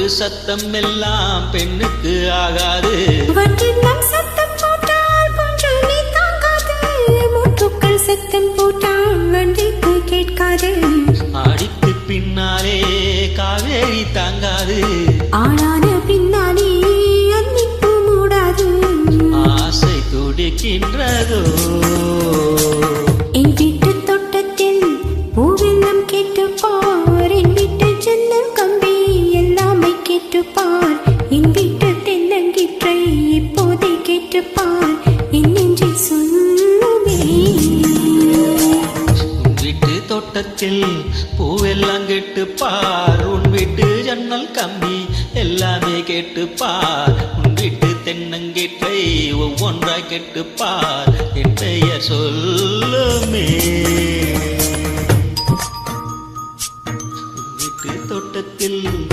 சத்தம் எல்லாம் பெண்ணுக்கு ஆகாது. வண்டினம் சத்தம் போட்டால் கொஞ்சம் நீ தாங்காது. மூட்டுக்கள் சத்தம் போட்டால் வண்டிக்கு கேட்காது. ஆடிக்கு பின்னாலே காவேரி தாங்காது. ஆளான பின்னாலே அன்னிப்பு மூடாது. ஆசை துடிக்கின்றதோ என் வீட்டு தோட்டத்தில் பூவெல்லாம் கேட்டுப்பார். என் வீட்டு ஜன்னல் கம்பி எல்லாமே கேட்டுப்பார். என் வீட்டு தென்னங்கிற்றை இப்போதே கேட்டுப்பார். என் நெஞ்சில் சொல்லுமே. உன் வீட்டு தோட்டத்தில் பூவெல்லாம் கேட்டுப்பார். உன் வீட்டு ஜன்னல் கம்பி எல்லாமே கேட்டுப்பார். உன் வீட்டு தென்னங்கீற்றை ஒவ்வொன்றாய் கேட்டுப்பார். என் பெயர் சொல்லுமே. உன் வீட்டு தோட்டத்தில்